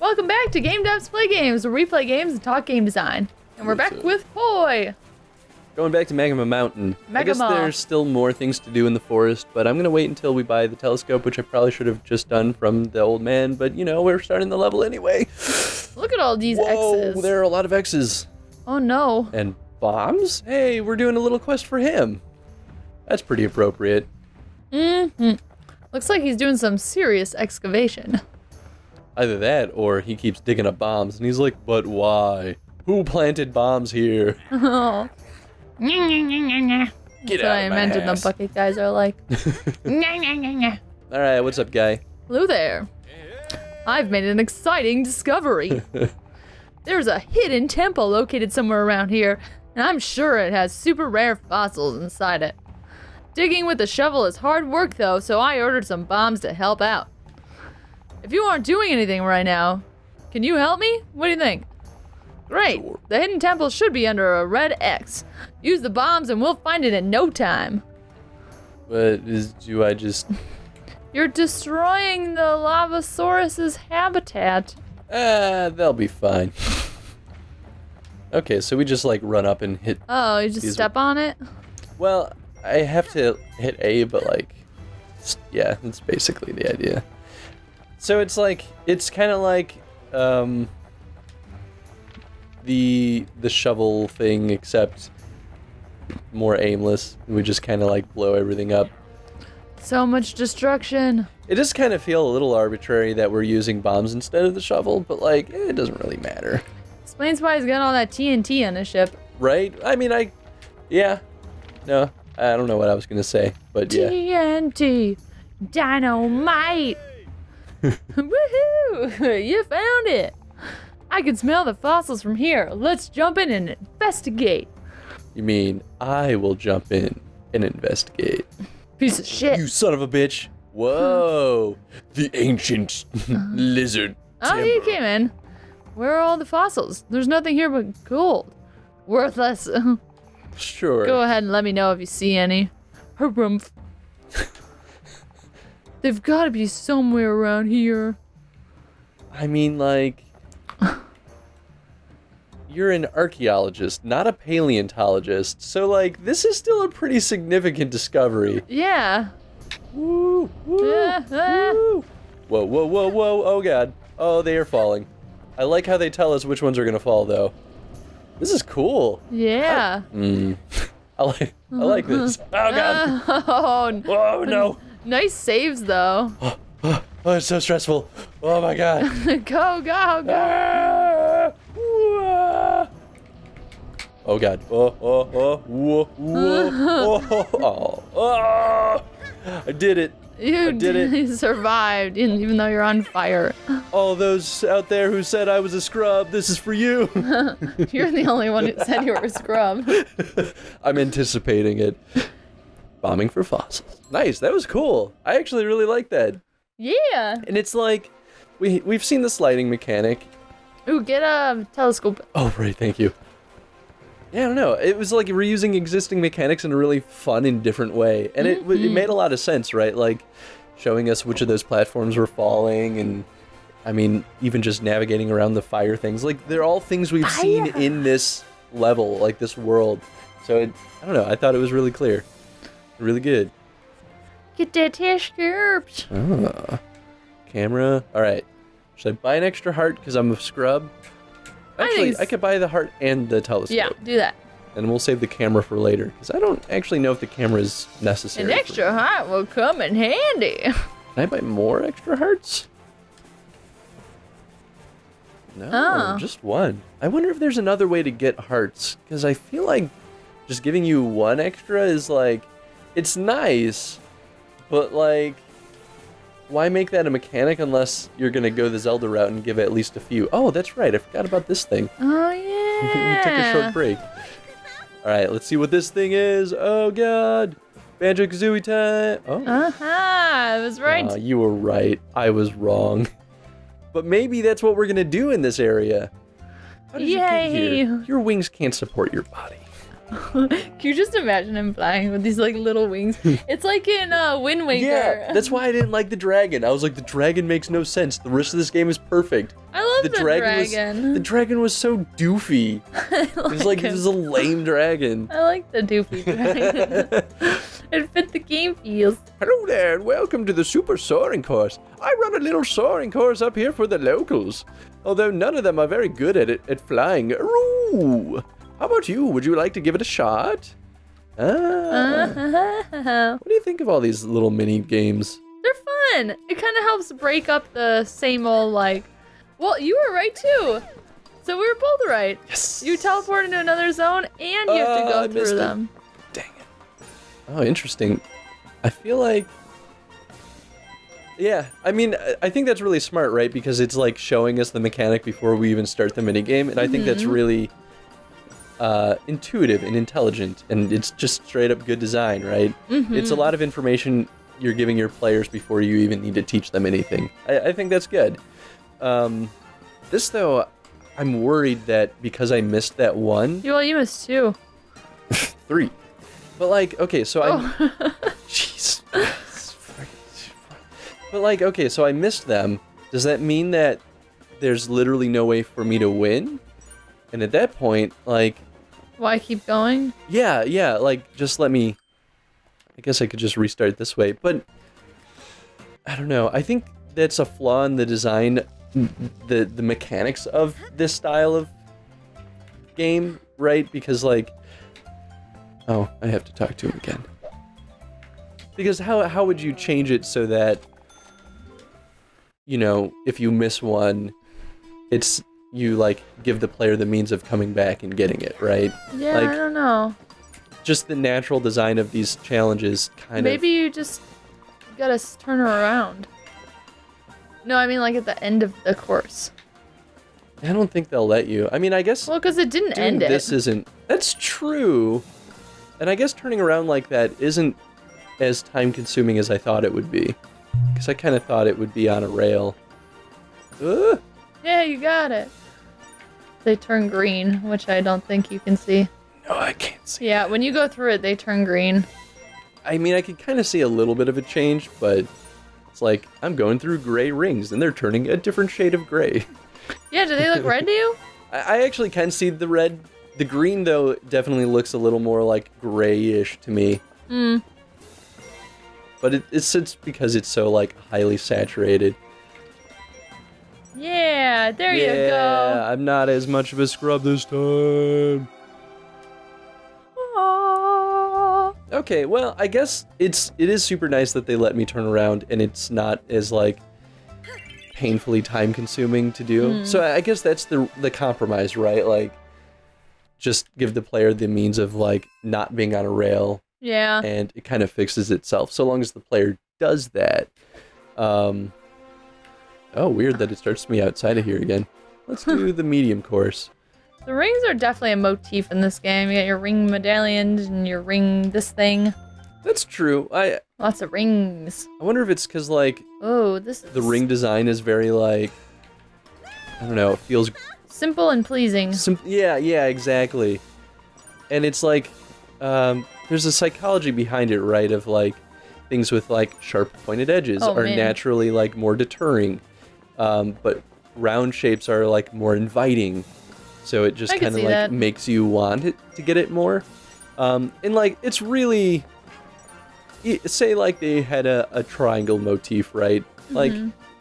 Welcome back to Game Devs Play Games, where we play games and talk game design. And we're back with Poi. Going back to Magma Mountain. I guess Magma. there's still more things to do in the forest, but I'm going to wait until we buy the telescope, which I probably should have just done from the old man, but you know, we're starting the level anyway. Look at all these Whoa, X's. there are a lot of X's. Oh no. And bombs? Hey, we're doing a little quest for him. That's pretty appropriate. Looks like he's doing some serious excavation. Either that, or he keeps digging up bombs, and he's like, but why? Who planted bombs here? Oh. Get That's what out I of my imagine ass. the bucket guys are like. Alright, what's up, guy? Hello there. I've made an exciting discovery. There's a hidden temple located somewhere around here, and I'm sure it has super rare fossils inside it. Digging with a shovel is hard work though, so I ordered some bombs to help out. If you aren't doing anything right now, can you help me? What do you think? Great. Sure. The hidden temple should be under a red X. Use the bombs and we'll find it in no time. But do I just... You're destroying the Lavasaurus's habitat. They'll be fine. Okay, so we just like run up and hit... Oh, you just These step on it? Well, I have to hit A, but like... Yeah, that's basically the idea. So it's like... It's kind of like... The shovel thing, except more aimless. We just kind of like blow everything up. So much destruction. It does kind of feel a little arbitrary that we're using bombs instead of the shovel, but like, it doesn't really matter. Explains why he's got all that TNT on his ship. Right? I mean, yeah. No, I don't know what I was going to say, but yeah. TNT. Dynamite. Woohoo! You found it. I can smell the fossils from here. Let's jump in and investigate. You mean I will jump in and investigate? Piece of shit. You son of a bitch. Whoa. The ancient lizard Oh, he timber. came in. Where are all the fossils? There's nothing here but gold. Worthless. Sure. Go ahead and let me know if you see any. Harumph. They've got to be somewhere around here. I mean, like... You're an archaeologist, not a paleontologist, so like, this is still a pretty significant discovery. Yeah. Woo, woo, woo. Whoa, whoa, whoa, whoa, oh god. Oh, they are falling. I like how they tell us which ones are gonna fall, though. This is cool. Yeah. I like this. Oh god. Oh, Oh no. nice saves though. Oh, it's so stressful. Oh my god. Go, go, go. Ah! Wah! Oh god. Oh, oh, oh, whoa, whoa, oh, oh, oh. I did it. You did it. survived, even though you're on fire. All those out there who said I was a scrub, this is for you. You're the only one who said you were a scrub. I'm anticipating it. Bombing for fossils. Nice, that was cool. I actually really like that. Yeah. And it's like, we've seen the sliding mechanic. Ooh, get a telescope. Oh, right, thank you. Yeah, I don't know. It was like reusing existing mechanics in a really fun and different way. And it made a lot of sense, right? Like, showing us which of those platforms were falling, and, I mean, even just navigating around the fire things. Like, they're all things we've seen in this level, like this world. So, I don't know, I thought it was really clear. Really good. Get that telescope. Camera. Alright. Should I buy an extra heart because I'm a scrub? Actually, I could buy the heart and the telescope. Yeah, do that. And we'll save the camera for later, because I don't actually know if the camera is necessary. An extra heart will come in handy. Can I buy more extra hearts? No, Oh. just one. I wonder if there's another way to get hearts, because I feel like just giving you one extra is like, it's nice, but like, why make that a mechanic unless you're going to go the Zelda route and give it at least a few? Oh, that's right. I forgot about this thing. Oh, yeah. We took a short break. All right, let's see what this thing is. Oh, God. Banjo-Kazooie time. Oh. I was right. You were right. I was wrong. But maybe that's what we're going to do in this area. How did you get Yay. here? Your wings can't support your body. Can you just imagine him flying with these like little wings? It's like in Wind Waker. Yeah, that's why I didn't like the dragon. I was like, the dragon makes no sense. The rest of this game is perfect. I love the dragon. The dragon was so doofy. It was like him. this is a lame dragon. I like the doofy dragon. It fit the game feels. Hello there, and welcome to the Super Soaring course. I run a little soaring course up here for the locals. Although none of them are very good at flying. Ooh. How about you? Would you like to give it a shot? What do you think of all these little mini games? They're fun. It kind of helps break up the same old like. Well, you were right too. So we were both right. Yes. You teleport into another zone, and you have to go through them. Dang it. Oh, interesting. I feel like. Yeah, I mean, I think that's really smart, right? Because it's like showing us the mechanic before we even start the minigame, and I think that's really intuitive and intelligent, and it's just straight up good design, right? It's a lot of information you're giving your players before you even need to teach them anything. I think that's good. This, though, I'm worried that because I missed that one... Well, you missed 2. 3. But, like, okay, so I'm... Jeez. But, like, okay, so I missed them. Does that mean that there's literally no way for me to win? And at that point, like... Why keep going? Yeah, like, just let me... I guess I could just restart this way, but... I don't know, I think that's a flaw in the design, the mechanics of this style of game, right? Because, like... Oh, I have to talk to him again. Because how would you change it so that... You know, if you miss one, it's... You, like, give the player the means of coming back and getting it, right? Yeah, like, I don't know. Just the natural design of these challenges kind Maybe you just gotta turn her around. No, I mean, like, at the end of the course. I don't think they'll let you. I mean, I guess... Well, because it didn't end it. This isn't... That's true. And I guess turning around like that isn't as time-consuming as I thought it would be. Because I kind of thought it would be on a rail. Ugh! Yeah, you got it. They turn green, which I don't think you can see. No, I can't see. Yeah, when you go through it, they turn green. I mean, I could kind of see a little bit of a change, but it's like, I'm going through gray rings, and they're turning a different shade of gray. Yeah, do they look red to you? I actually can see the red. The green, though, definitely looks a little more, like, grayish to me. But it's because it's so, like, highly saturated. Yeah, there you go. Yeah, I'm not as much of a scrub this time. Aww. Okay, well, I guess it is super nice that they let me turn around, and it's not as, like, painfully time-consuming to do. So I guess that's the compromise, right? Like, just give the player the means of, like, not being on a rail. Yeah. And it kind of fixes itself, so long as the player does that. Oh, weird that it starts me outside of here again. Let's do the medium course. The rings are definitely a motif in this game. You got your ring medallions and your ring this thing. That's true. Lots of rings. I wonder if it's because, like... Oh, this is... The ring design is very, like... I don't know, it feels... Simple and pleasing. Yeah, exactly. And it's like... there's a psychology behind it, right? Of, like, things with, like, sharp pointed edges are naturally, like, more deterring. But round shapes are, like, more inviting. So it just kind of, like, makes you want it to get it more. And, like, it's really... Say, like, they had a triangle motif, right? Like,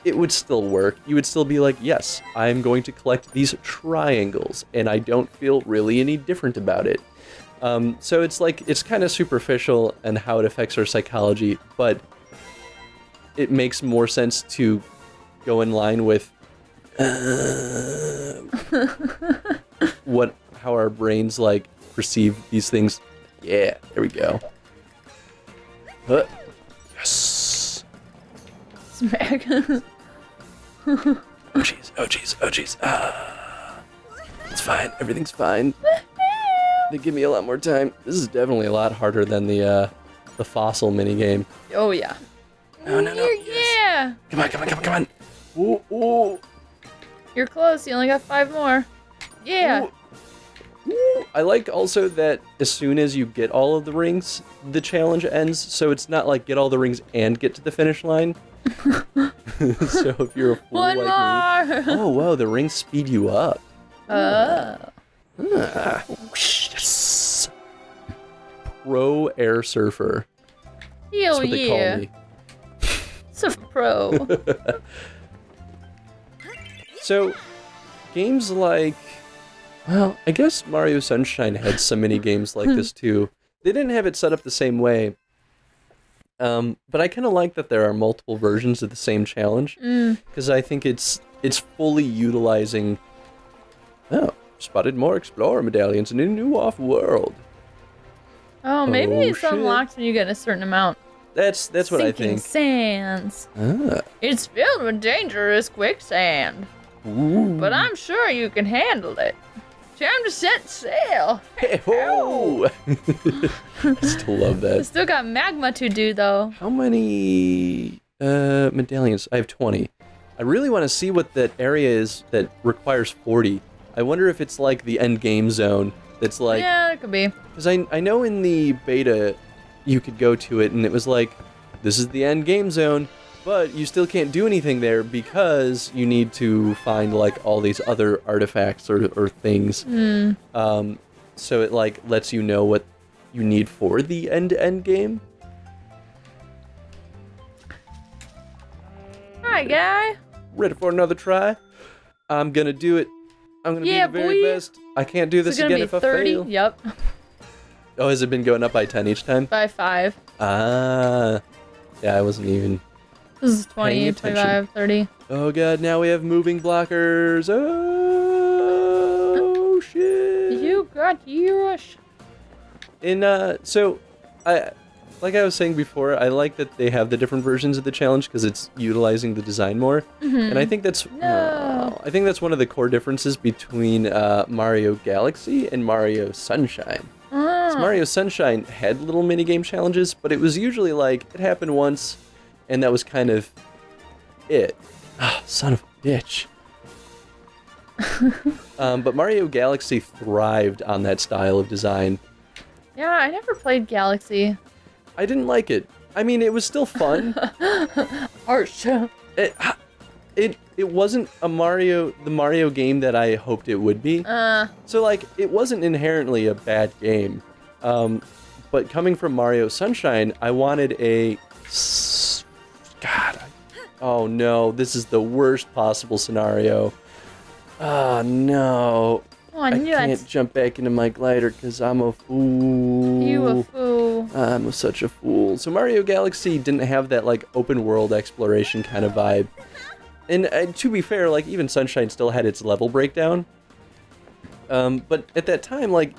it would still work. You would still be like, yes, I'm going to collect these triangles. And I don't feel really any different about it. So it's, like, it's kind of superficial and how it affects our psychology. But it makes more sense to... go in line with how our brains, like, perceive these things. Yeah, there we go. Yes. Smack. Oh jeez. It's fine. Everything's fine. They give me a lot more time. This is definitely a lot harder than the fossil minigame. Oh yeah. No. Yeah. Come on. Ooh. You're close. You only got 5 more. Yeah. Ooh. I like also that as soon as you get all of the rings, the challenge ends. So it's not like get all the rings and get to the finish line. So if you're a fool One like more. me, oh wow, the rings speed you up. Yes. Pro air surfer. Hell That's what they yeah. call me. So pro. So, games like, well, I guess Mario Sunshine had some mini games like this too. They didn't have it set up the same way, but I kind of like that there are multiple versions of the same challenge because I think it's fully utilizing. Oh, spotted more Explorer medallions in a new off-world. Oh, maybe Oh, it's shit. unlocked when you get a certain amount. That's what I Sinking think. sands. Ah. It's filled with dangerous quicksand. Ooh. But I'm sure you can handle it. Time to set sail. Hey-ho! I still love I that. still got magma to do, though. How many medallions? I have 20. I really want to see what that area is that requires 40. I wonder if it's like the end game zone that's like... Yeah, it could be. Because I know in the beta you could go to it and it was like, this is the end game zone, but you still can't do anything there because you need to find like all these other artifacts or things. So it like lets you know what you need for the end game. Hi, guy. Ready for another try? I'm gonna do it. I'm gonna Yeah, be the very boy. best. I can't do Is this it gonna again be if I 30? fail. Yep. Oh, has it been going up by 10 each time? By 5. Ah. Yeah, I wasn't even. This is 20, Paying attention. 25, 30. Oh god, now we have moving blockers. Oh shit. You got yours. So I like I was saying before, I like that they have the different versions of the challenge because it's utilizing the design more. And I think that's No. I think that's one of the core differences between Mario Galaxy and Mario Sunshine. Ah. Mario Sunshine had little minigame challenges, but it was usually like it happened once and that was kind of it. Ah, son of a bitch. But Mario Galaxy thrived on that style of design. Yeah, I never played Galaxy. I didn't like it. I mean, it was still fun. Harsh. It wasn't the Mario game that I hoped it would be. So like, it wasn't inherently a bad game. But coming from Mario Sunshine, I wanted oh no, this is the worst possible scenario. Oh no. Oh, I I knew can't it. jump back into my glider because I'm a fool. You a fool. I'm such a fool. So Mario Galaxy didn't have that like open world exploration kind of vibe. And to be fair, like even Sunshine still had its level breakdown. But at that time, like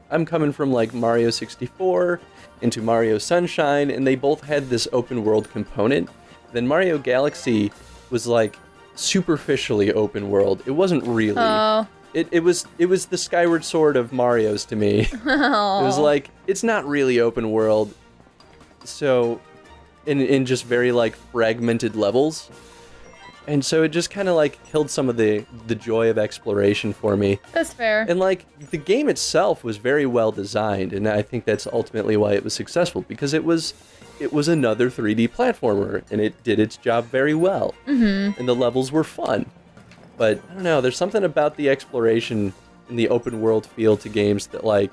I'm coming from like Mario 64 into Mario Sunshine, and they both had this open world component. Then Mario Galaxy was like superficially open world. It wasn't really. Oh. It was the Skyward Sword of Mario's to me. It was like, it's not really open world. So, in just very like fragmented levels. And so it just kind of like killed some of the joy of exploration for me. That's fair. And like, the game itself was very well designed, and I think that's ultimately why it was successful, because it was another 3D platformer, and it did its job very well. And the levels were fun. But, I don't know, there's something about the exploration and the open world feel to games that, like,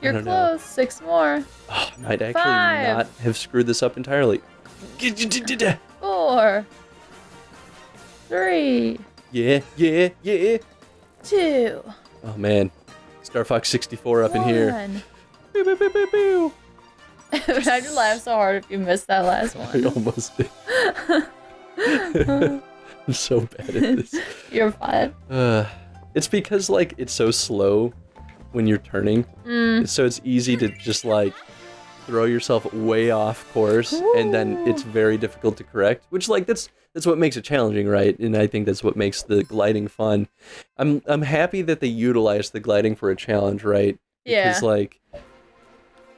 You're I don't close. know. 6 more. Oh, I might actually 5. not have screwed this up entirely. 4. 3. Yeah. 2. Oh, man. Star Fox 64 up in here. 1. Pew, pew, pew, pew, pew. I'd laugh so hard if you missed that last I one. almost did. I'm so bad at this. You're fine. It's because, like, it's so slow when you're turning. So it's easy to just, like, throw yourself way off course, and then it's very difficult to correct. Which, like, that's what makes it challenging, right? And I think that's what makes the gliding fun. I'm happy that they utilize the gliding for a challenge, right? Yeah. Because, like,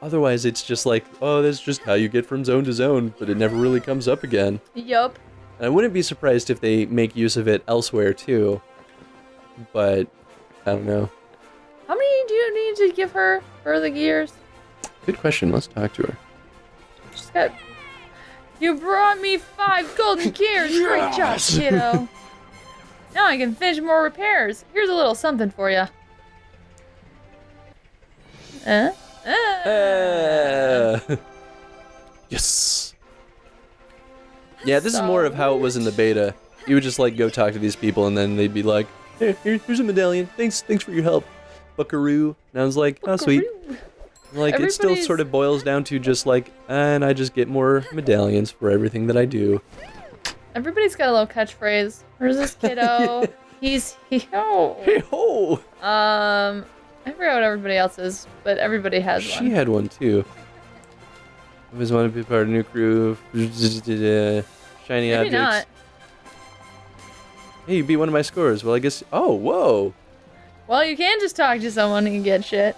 otherwise it's just like, oh, that's just how you get from zone to zone, but it never really comes up again. Yup. And I wouldn't be surprised if they make use of it elsewhere too. But I don't know. How many do you need to give her for the gears? Good question. Let's talk to her. She's got... You brought me 5 golden gears. Great job, kiddo. Now I can finish more repairs. Here's a little something for you. Yes. Yeah, this is more of how it was in the beta. You would just like go talk to these people, and then they'd be like, "Hey, here's a medallion. Thanks for your help, Buckaroo." And I was like, "Oh, sweet." Like it still sort of boils down to just like, and I just get more medallions for everything that I do. Everybody's got a little catchphrase. Where's this kiddo? He's he-ho. Hey-ho! I forgot what everybody else is, but everybody has one. She had one too. I always want to be part of a new crew. Shiny Maybe objects. not. Hey, you beat one of my scores. Well, I guess. Oh, whoa. Well, you can just talk to someone and get shit.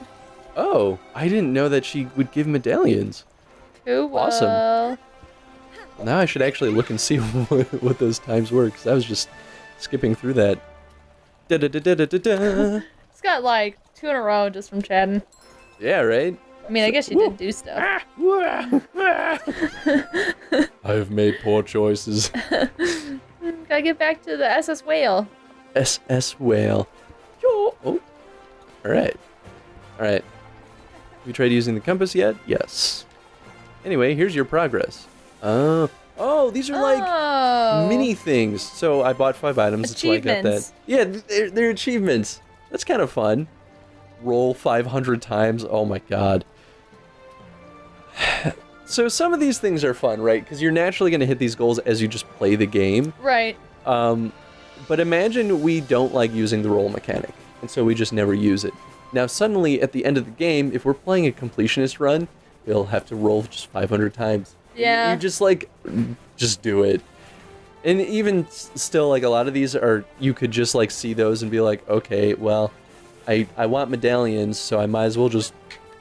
Oh, I didn't know that she would give medallions. Cool. Awesome. Now I should actually look and see what those times were, because I was just skipping through that. Da-da-da-da-da-da. It's got like 2 in a row just from chatting. Yeah, right? I mean, I guess you did do stuff. I have made poor choices. Gotta get back to the SS Whale. SS Whale. Yo. Oh. Alright. Alright. Have you tried using the compass yet? Yes. Anyway, here's your progress. Oh, these are like mini things. So I bought 5 items. That's why I got that. Yeah, they're achievements. That's kind of fun. Roll 500 times. Oh my god. So some of these things are fun, right? Because you're naturally going to hit these goals as you just play the game. Right. But imagine we don't like using the roll mechanic, and so we just never use it. Now suddenly, at the end of the game, if we're playing a completionist run, we'll have to roll just 500 times. Yeah. You just like, just do it. And even still, like a lot of these are, you could just like see those and be like, okay, well, I want medallions, so I might as well just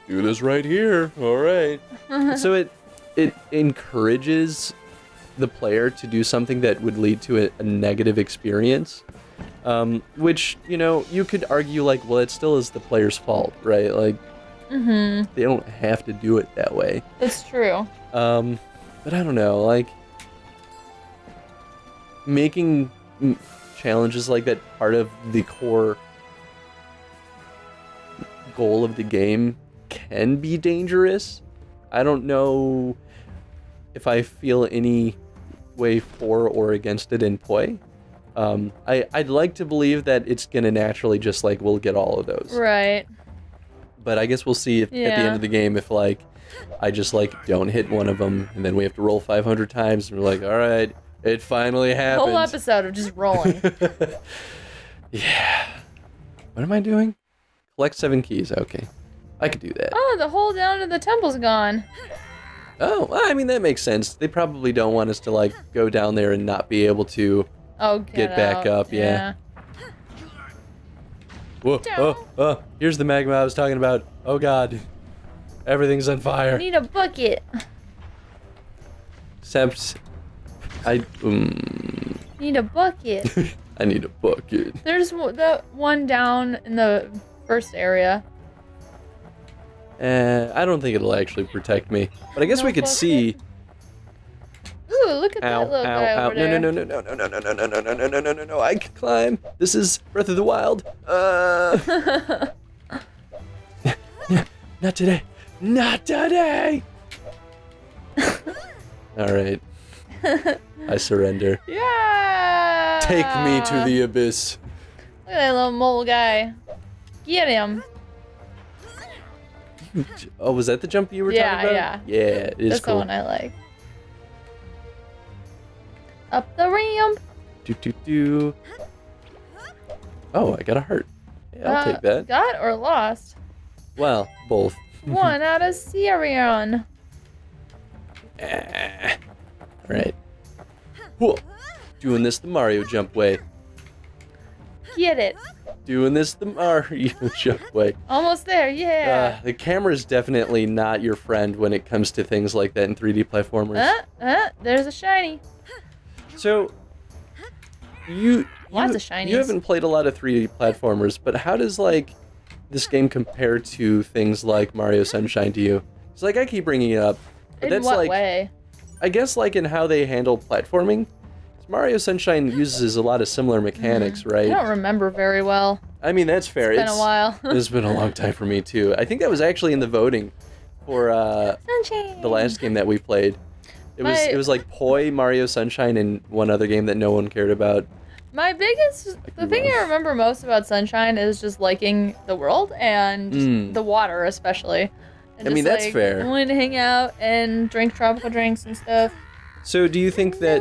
do this right here. All right. So it encourages the player to do something that would lead to a negative experience, which, you know, you could argue like, well, it still is the player's fault, right? Like, they don't have to do it that way. It's true. But I don't know, like, making challenges like that part of the core goal of the game can be dangerous. I don't know if I feel any way for or against it in play. I'd like to believe that it's gonna naturally just like we'll get all of those. Right. But I guess we'll see if at the end of the game if like I just like don't hit one of them and then we have to roll 500 times and we're like, all right, it finally happened. Whole episode of just rolling. Yeah. What am I doing? Collect 7 keys. Okay. I could do that. Oh, the hole down to the temple's gone. Oh, well, I mean, that makes sense. They probably don't want us to, like, go down there and not be able to get back up. Yeah. Whoa. Oh, here's the magma I was talking about. Oh, God. Everything's on fire. I need a bucket. Except, Need a bucket. I need a bucket. There's the one down in the first area. I don't think it'll actually protect me. But I guess we could see. Ooh, look at that little guy over there. No. I can climb. This is Breath of the Wild. Not today. Not today. All right. I surrender. Yeah. Take me to the abyss. Look at that little mole guy. Get him. Oh, was that the jump you were talking about? Yeah. Yeah, it is That's cool. the one I like. Up the ramp. Do. Oh, I got a heart. Yeah, I'll take that. Got or lost? Well, both. One out of Sirion. Alright. Whoa. Doing this the Mario jump way. Get it. Doing this the Mario jump way. Almost there, yeah. The camera's definitely not your friend when it comes to things like that in 3D platformers. There's a shiny. So, you Lots of shinies. You haven't played a lot of 3D platformers, but how does, like, this game compare to things like Mario Sunshine to you? It's like I keep bringing it up, but In that's what like way? I guess like in how they handle platforming. Mario Sunshine uses a lot of similar mechanics, right? I don't remember very well. I mean, that's fair. It's been a while. It's been a long time for me too. I think that was actually in the voting for Sunshine. the last game that we played. It was like Poi, Mario Sunshine, and one other game that no one cared about. The thing I remember most about Sunshine is just liking the world and the water, especially. And I mean, just, that's fair. Wanting to hang out and drink tropical drinks and stuff. So, do you think that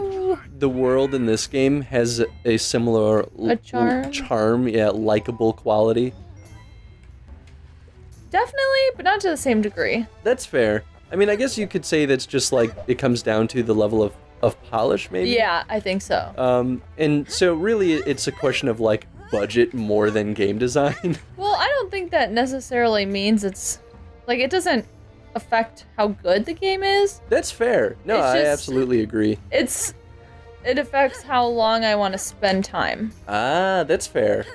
the world in this game has a similar charm? Yeah, likable quality? Definitely, but not to the same degree. That's fair. I mean, I guess you could say that's just like it comes down to the level of polish, maybe? Yeah, I think so. And so really it's a question of like budget more than game design. Well, I don't think that necessarily means it's like it doesn't affect how good the game is. That's fair. No, I absolutely agree. It affects how long I want to spend time. Ah, that's fair.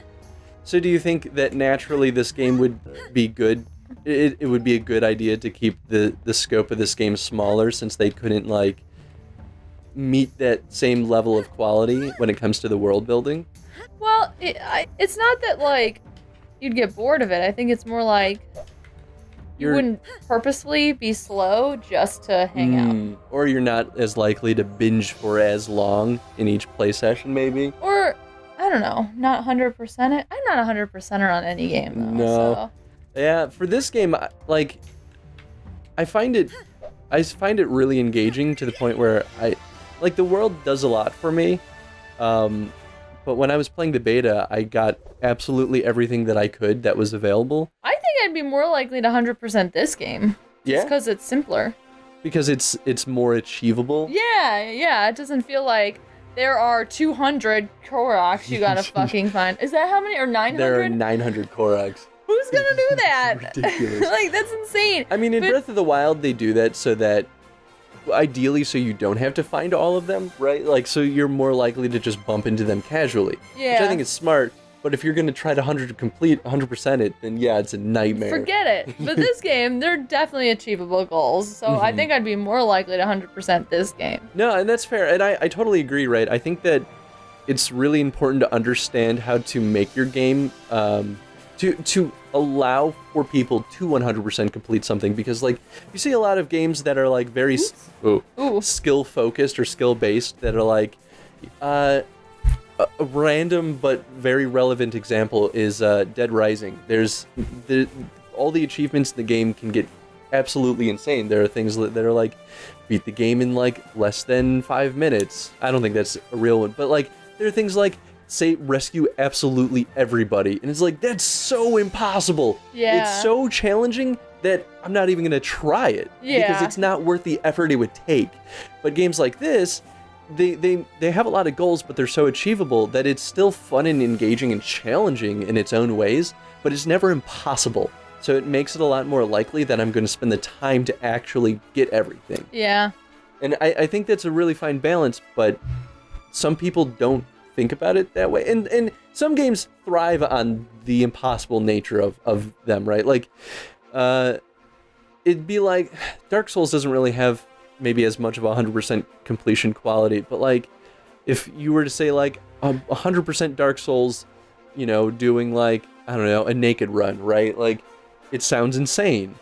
So do you think that naturally this game would be good? It would be a good idea to keep the scope of this game smaller since they couldn't like meet that same level of quality when it comes to the world building? Well, it's not that like you'd get bored of it. I think it's more like you wouldn't purposefully be slow just to hang out. Or you're not as likely to binge for as long in each play session, maybe? Or, I don't know, not 100% it. I'm not 100%er on any game, though. No. So. Yeah, for this game, like, I find it really engaging to the point where like, the world does a lot for me. But when I was playing the beta, I got absolutely everything that I could that was available. I think I'd be more likely to 100% this game. Yeah? Just because it's simpler. Because it's more achievable? Yeah. It doesn't feel like there are 200 Koroks you gotta fucking find. Is that how many? Or 900? There are 900 Koroks. Who's gonna do that? Ridiculous. Like, that's insane. I mean, in Breath of the Wild, they do that so that ideally so you don't have to find all of them, right? Like, so you're more likely to just bump into them casually. Yeah. Which I think is smart, but if you're going to try to 100% it, then yeah, it's a nightmare. Forget it. But this game, they're definitely achievable goals, so I think I'd be more likely to 100% this game. No, and that's fair, and I totally agree, right? I think that it's really important to understand how to make your game to allow for people to 100% complete something, because like you see a lot of games that are like very skill focused or skill based that are like a random but very relevant example is Dead Rising. There's all the achievements in the game can get absolutely insane. There are things that are like beat the game in like less than 5 minutes. I don't think that's a real one, but like there are things like say rescue absolutely everybody, and it's like that's so impossible. Yeah, it's so challenging that I'm not even gonna try it because it's not worth the effort it would take. But games like this, they have a lot of goals, but they're so achievable that it's still fun and engaging and challenging in its own ways, but it's never impossible. So it makes it a lot more likely that I'm going to spend the time to actually get everything. Yeah. And I think that's a really fine balance, but some people don't think about it that way. And some games thrive on the impossible nature of them, right? Like, it'd be like, Dark Souls doesn't really have maybe as much of a 100% completion quality, but like, if you were to say like 100% Dark Souls, you know, doing like, I don't know, a naked run, right? Like, it sounds insane.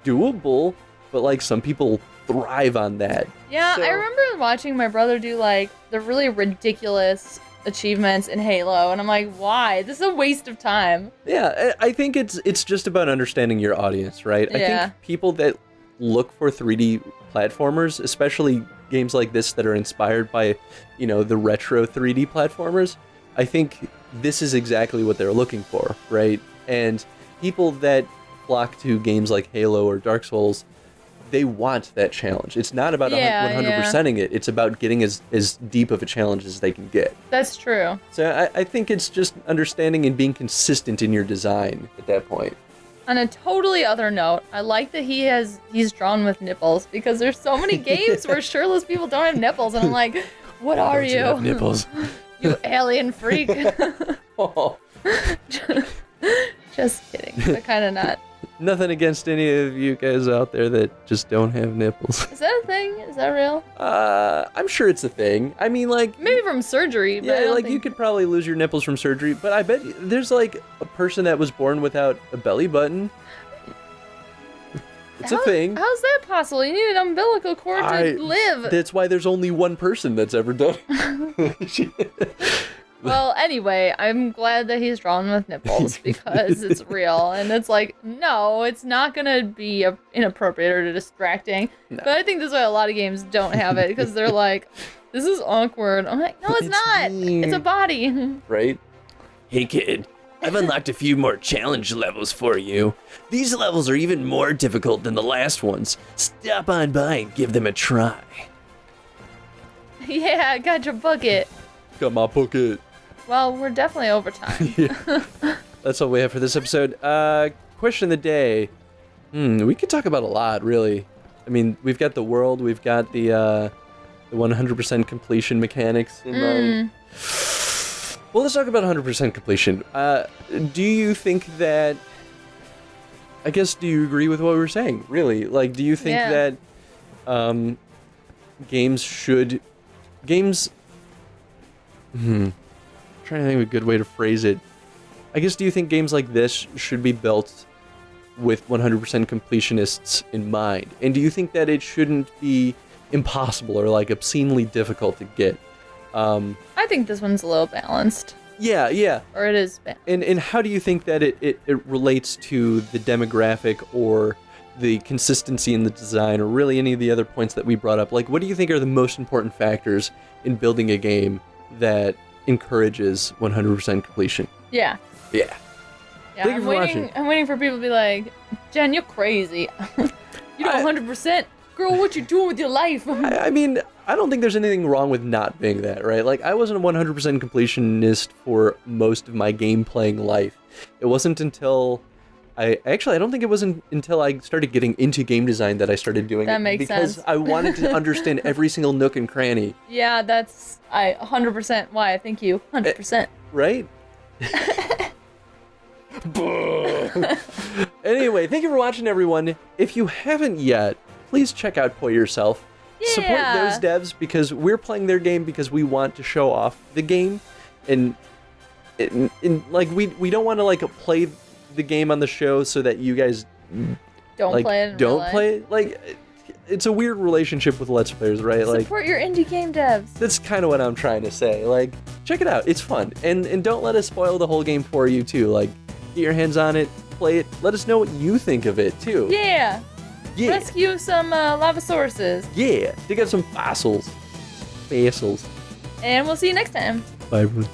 Doable, but like some people thrive on that. Yeah, so, I remember watching my brother do like the really ridiculous achievements in Halo, and I'm like, why? This is a waste of time. Yeah, I think it's just about understanding your audience, right? Yeah. I think people that look for 3D platformers, especially games like this that are inspired by, you know, the retro 3D platformers, I think this is exactly what they're looking for, right? And people that flock to games like Halo or Dark Souls, they want that challenge. It's not about 100%ing it. It's about getting as deep of a challenge as they can get. That's true. So I think it's just understanding and being consistent in your design at that point. On a totally other note, I like that he's drawn with nipples, because there's so many games where shirtless people don't have nipples, and I'm like, what are you? Have nipples. You alien freak. Oh. Just kind of not. Nothing against any of you guys out there that just don't have nipples. Is that a thing? Is that real? I'm sure it's a thing. I mean, like... Maybe from surgery, but I Yeah, don't like, think... you could probably lose your nipples from surgery, but I bet there's, like, a person that was born without a belly button. It's a thing. How's that possible? You need an umbilical cord to live. That's why there's only one person that's ever done it. Well, anyway, I'm glad that he's drawn with nipples because it's real. And it's like, no, it's not going to be inappropriate or distracting. No. But I think that's why a lot of games don't have it because they're like, this is awkward. I'm like, no, it's not. Weird. It's a body. Right? Hey, kid. I've unlocked a few more challenge levels for you. These levels are even more difficult than the last ones. Stop on by and give them a try. Yeah, I got your bucket. Got my bucket. Well, we're definitely over time. Yeah. That's all we have for this episode. Question of the day. We could talk about a lot, really. I mean, we've got the world, we've got the 100% completion mechanics in mind. Well, let's talk about 100% completion. Do you think that... I guess, do you agree with what we were saying, really? Like, do you think that games should... trying to think of a good way to phrase it. I guess, do you think games like this should be built with 100% completionists in mind? And do you think that it shouldn't be impossible or, like, obscenely difficult to get? I think this one's a little balanced. Yeah. Or it is balanced. And how do you think that it relates to the demographic or the consistency in the design or really any of the other points that we brought up? Like, what do you think are the most important factors in building a game that encourages 100% completion? Yeah. Thank you for watching. I'm waiting for people to be like, Jen, you're crazy. You don't 100%. Girl, what you doing with your life? I mean, I don't think there's anything wrong with not being that, right? Like, I wasn't a 100% completionist for most of my game playing life. It wasn't until I don't think it wasn't until I started getting into game design that I started doing that makes because sense. I wanted to understand every single nook and cranny. Yeah, that's 100% why I thank you. 100%. Right? Anyway, thank you for watching, everyone. If you haven't yet, please check out Poi Yourself. Yeah. Support those devs because we're playing their game because we want to show off the game, and like we don't want to like play the game on the show so that you guys don't play it. Like, it's a weird relationship with Let's Players, right? Support your indie game devs. That's kind of what I'm trying to say. Like, check it out. It's fun. And don't let us spoil the whole game for you, too. Like, get your hands on it, play it. Let us know what you think of it, too. Yeah. Rescue some Lavasauruses. Yeah. Dig up some fossils. And we'll see you next time. Bye, everyone.